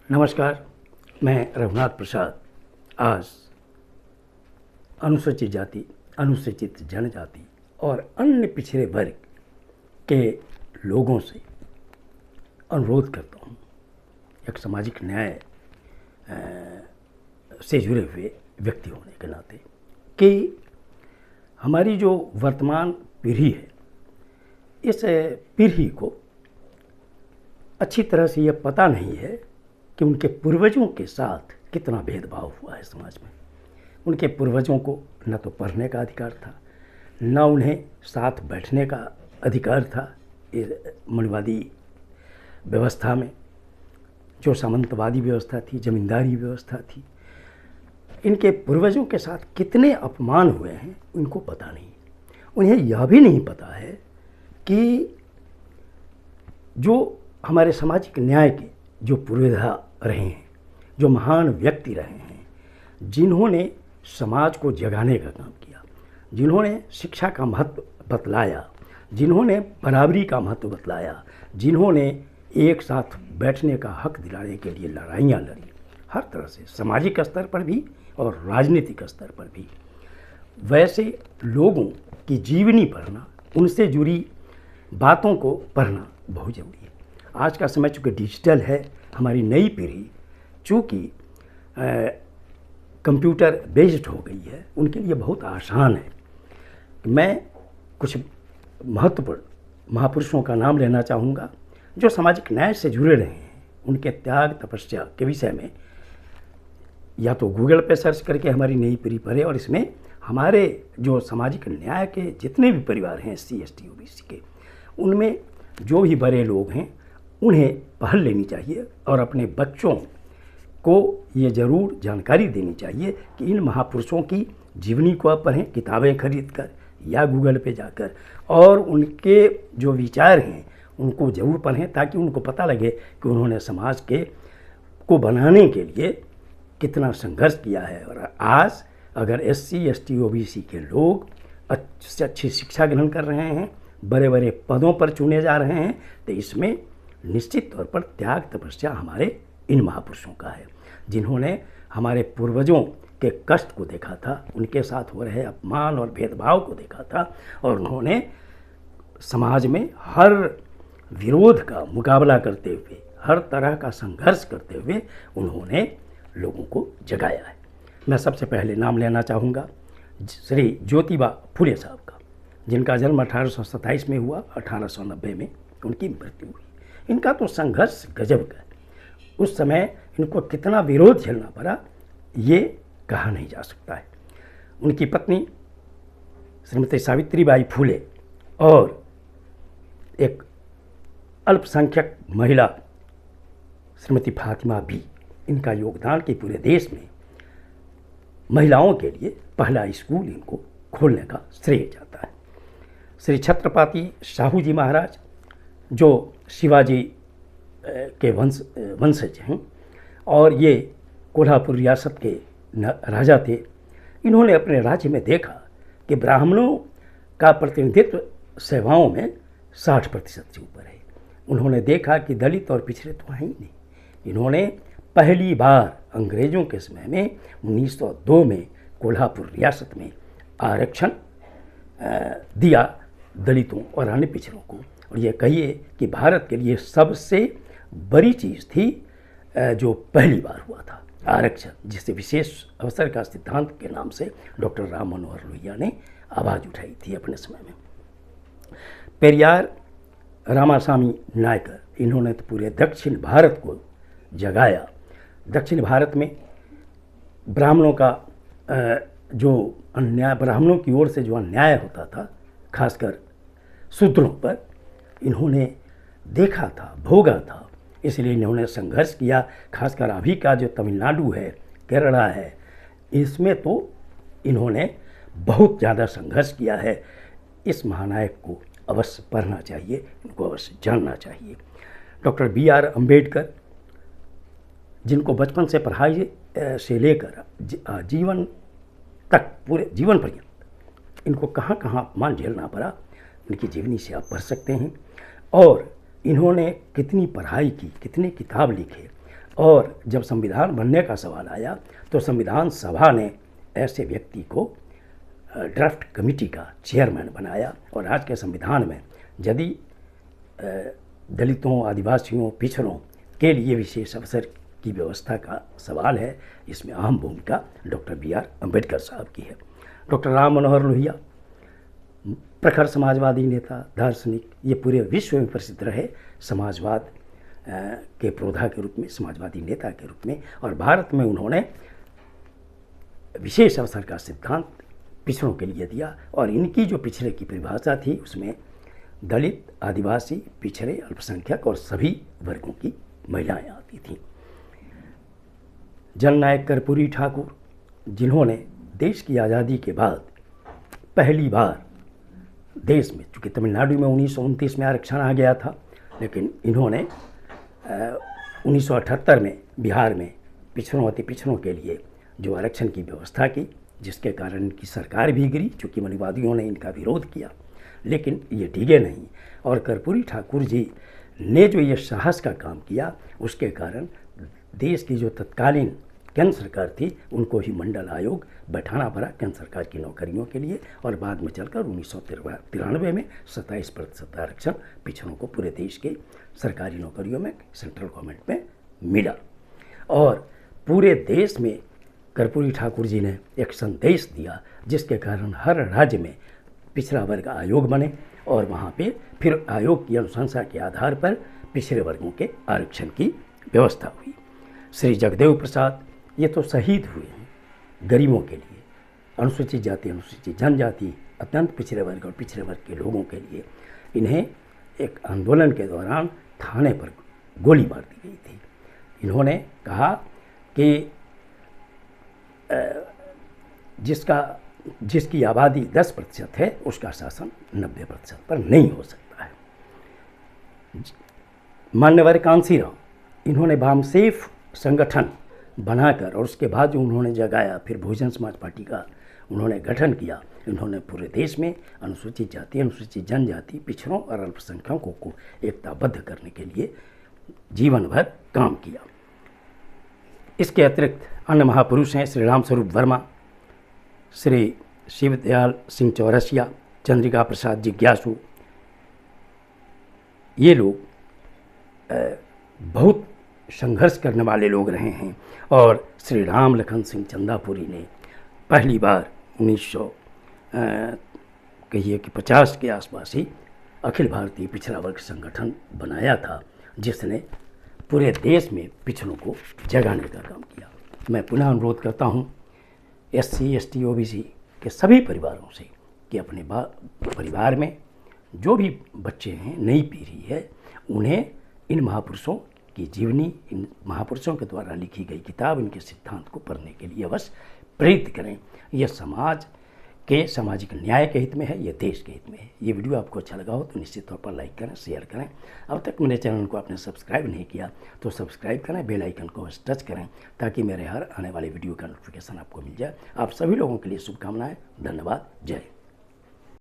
नमस्कार, मैं रघुनाथ प्रसाद आज अनुसूचित जाति, अनुसूचित जनजाति और अन्य पिछड़े वर्ग के लोगों से अनुरोध करता हूँ, एक सामाजिक न्याय से जुड़े हुए व्यक्ति होने के नाते, कि हमारी जो वर्तमान पीढ़ी है, इस पीढ़ी को अच्छी तरह से यह पता नहीं है कि उनके पूर्वजों के साथ कितना भेदभाव हुआ है समाज में। उनके पूर्वजों को न तो पढ़ने का अधिकार था, न उन्हें साथ बैठने का अधिकार था। इस मनुवादी व्यवस्था में जो सामंतवादी व्यवस्था थी, जमींदारी व्यवस्था थी, इनके पूर्वजों के साथ कितने अपमान हुए हैं उनको पता नहीं। उन्हें यह भी नहीं पता है कि जो हमारे सामाजिक न्याय के जो पुरोधा रहे हैं, जो महान व्यक्ति रहे हैं, जिन्होंने समाज को जगाने का काम किया, जिन्होंने शिक्षा का महत्व बतलाया, जिन्होंने बराबरी का महत्व बतलाया, जिन्होंने एक साथ बैठने का हक दिलाने के लिए लड़ाइयाँ लड़ी, हर तरह से सामाजिक स्तर पर भी और राजनीतिक स्तर पर भी, वैसे लोगों की जीवनी पढ़ना, उनसे जुड़ी बातों को पढ़ना बहुत ज़रूरी है। आज का समय चूँकि डिजिटल है, हमारी नई पीढ़ी चूँकि कंप्यूटर बेस्ड हो गई है, उनके लिए बहुत आसान है। मैं कुछ महत्वपूर्ण महापुरुषों का नाम लेना चाहूँगा जो सामाजिक न्याय से जुड़े रहे हैं। उनके त्याग तपस्या के विषय में या तो गूगल पे सर्च करके हमारी नई पीढ़ी पढ़े, और इसमें हमारे जो सामाजिक न्याय के जितने भी परिवार हैं, SC, ST, OBC के, उनमें जो भी बड़े लोग हैं उन्हें पढ़ लेनी चाहिए और अपने बच्चों को ये ज़रूर जानकारी देनी चाहिए कि इन महापुरुषों की जीवनी को आप पढ़ें, किताबें खरीद कर या गूगल पे जाकर, और उनके जो विचार हैं उनको ज़रूर पढ़ें, ताकि उनको पता लगे कि उन्होंने समाज को बनाने के लिए कितना संघर्ष किया है। और आज अगर SC, ST, OBC के लोग अच्छी शिक्षा ग्रहण कर रहे हैं, बड़े बड़े पदों पर चुने जा रहे हैं, तो इसमें निश्चित तौर पर त्याग तपस्या हमारे इन महापुरुषों का है, जिन्होंने हमारे पूर्वजों के कष्ट को देखा था, उनके साथ हो रहे अपमान और भेदभाव को देखा था, और उन्होंने समाज में हर विरोध का मुकाबला करते हुए, हर तरह का संघर्ष करते हुए उन्होंने लोगों को जगाया है। मैं सबसे पहले नाम लेना चाहूँगा श्री ज्योतिबा फुले साहब का, जिनका जन्म 1827 में हुआ, 1890 में उनकी मृत्यु हुई। इनका तो संघर्ष गजब का, उस समय इनको कितना विरोध झेलना पड़ा ये कहा नहीं जा सकता है। उनकी पत्नी श्रीमती सावित्रीबाई फुले और एक अल्पसंख्यक महिला श्रीमती फातिमा भी, इनका योगदान कि पूरे देश में महिलाओं के लिए पहला स्कूल इनको खोलने का श्रेय जाता है। श्री छत्रपति शाहू जी महाराज जो शिवाजी के वंशज हैं और ये कोल्हापुर रियासत के राजा थे, इन्होंने अपने राज्य में देखा कि ब्राह्मणों का प्रतिनिधित्व सेवाओं में 60% से ऊपर है। उन्होंने देखा कि दलित और पिछड़े तो हैं ही नहीं। इन्होंने पहली बार अंग्रेज़ों के समय में 1902 में कोल्हापुर रियासत में आरक्षण दिया दलितों और अन्य पिछड़ों को, और ये कहिए कि भारत के लिए सबसे बड़ी चीज़ थी जो पहली बार हुआ था आरक्षण, जिसे विशेष अवसर का सिद्धांत के नाम से डॉक्टर राम मनोहर लोहिया ने आवाज़ उठाई थी अपने समय में। पेरियार रामास्वामी नायकर, इन्होंने तो पूरे दक्षिण भारत को जगाया। दक्षिण भारत में ब्राह्मणों का जो अन्याय, ब्राह्मणों की ओर से जो अन्याय होता था, खासकर शूद्रों पर, इन्होंने देखा था, भोगा था, इसलिए इन्होंने संघर्ष किया। खासकर अभी का जो तमिलनाडु है, केरला है, इसमें तो इन्होंने बहुत ज़्यादा संघर्ष किया है। इस महानायक को अवश्य पढ़ना चाहिए, इनको अवश्य जानना चाहिए। डॉक्टर BR अम्बेडकर, जिनको बचपन से पढ़ाई से लेकर जीवन तक, पूरे जीवन पर्यंत इनको कहाँ कहाँ अपमान झेलना पड़ा, इनकी जीवनी से आप पढ़ सकते हैं। और इन्होंने कितनी पढ़ाई की, कितने किताब लिखे, और जब संविधान बनने का सवाल आया तो संविधान सभा ने ऐसे व्यक्ति को ड्राफ्ट कमेटी का चेयरमैन बनाया। और आज के संविधान में यदि दलितों, आदिवासियों, पिछड़ों के लिए विशेष अवसर की व्यवस्था का सवाल है, इसमें अहम भूमिका डॉक्टर बी आर अम्बेडकर साहब की है। डॉक्टर राम मनोहर लोहिया प्रखर समाजवादी नेता, दार्शनिक, ये पूरे विश्व में प्रसिद्ध रहे समाजवाद के प्रोधा के रूप में, समाजवादी नेता के रूप में। और भारत में उन्होंने विशेष अवसर का सिद्धांत पिछड़ों के लिए दिया। और इनकी जो पिछड़े की परिभाषा थी उसमें दलित, आदिवासी, पिछड़े, अल्पसंख्यक और सभी वर्गों की महिलाएं आती थीं। जननायक कर्पूरी ठाकुर, जिन्होंने देश की आज़ादी के बाद पहली बार देश में, चूँकि तमिलनाडु में 1929 में आरक्षण आ गया था, लेकिन इन्होंने 1978 में बिहार में पिछड़ों, अति पिछड़ों के लिए जो आरक्षण की व्यवस्था की, जिसके कारण इनकी सरकार भी गिरी, चूँकि मनुवादियों ने इनका विरोध किया, लेकिन ये डिगे नहीं। और कर्पूरी ठाकुर जी ने जो ये साहस का काम किया, उसके कारण देश की जो तत्कालीन केंद्र सरकार थी उनको ही मंडल आयोग बैठाना पड़ा केंद्र सरकार की नौकरियों के लिए। और बाद में चलकर 1993 में 27% आरक्षण पिछड़ों को पूरे देश के सरकारी नौकरियों में, सेंट्रल गवर्नमेंट में मिला। और पूरे देश में कर्पूरी ठाकुर जी ने एक संदेश दिया, जिसके कारण हर राज्य में पिछड़ा वर्ग आयोग बने और वहाँ पे फिर आयोग की अनुशंसा के आधार पर पिछड़े वर्गों के आरक्षण की व्यवस्था हुई। श्री जगदेव प्रसाद, ये तो शहीद हुए हैं गरीबों के लिए, अनुसूचित जाति, अनुसूचित जनजाति, अत्यंत पिछड़े वर्ग और पिछड़े वर्ग के लोगों के लिए। इन्हें एक आंदोलन के दौरान थाने पर गोली मार दी गई थी। इन्होंने कहा कि जिसकी आबादी 10% है उसका शासन 90% पर नहीं हो सकता है। मान्यवर कांसीराम, इन्होंने वामसेफ संगठन बनाकर और उसके बाद जो उन्होंने जगाया, फिर बहुजन समाज पार्टी का उन्होंने गठन किया। इन्होंने पूरे देश में अनुसूचित जाति, अनुसूचित जनजाति, पिछड़ों और अल्पसंख्यकों को एकताबद्ध करने के लिए जीवन भर काम किया। इसके अतिरिक्त अन्य महापुरुष हैं श्री रामस्वरूप वर्मा, श्री शिवदयाल सिंह चौरसिया, चंद्रिका प्रसाद जिज्ञासु। ये लोग बहुत संघर्ष करने वाले लोग रहे हैं। और श्री राम लखन सिंह चंदापुरी ने पहली बार 1950 के आसपास ही अखिल भारतीय पिछड़ा वर्ग संगठन बनाया था, जिसने पूरे देश में पिछड़ों को जगाने का काम किया। मैं पुनः अनुरोध करता हूँ SC, ST, OBC के सभी परिवारों से कि अपने परिवार में जो भी बच्चे हैं, नई पीढ़ी है, उन्हें इन महापुरुषों की जीवनी, इन महापुरुषों के द्वारा लिखी गई किताब, इनके सिद्धांत को पढ़ने के लिए अवश्य प्रेरित करें। यह समाज के सामाजिक न्याय के हित में है, यह देश के हित में है। ये वीडियो आपको अच्छा लगा हो तो निश्चित तौर पर लाइक करें, शेयर करें। अब तक मेरे चैनल को आपने सब्सक्राइब नहीं किया तो सब्सक्राइब करें, बेल आइकन को टच करें, ताकि मेरे हर आने वाले वीडियो का नोटिफिकेशन आपको मिल जाए। आप सभी लोगों के लिए शुभकामनाएं। धन्यवाद। जय हिंद।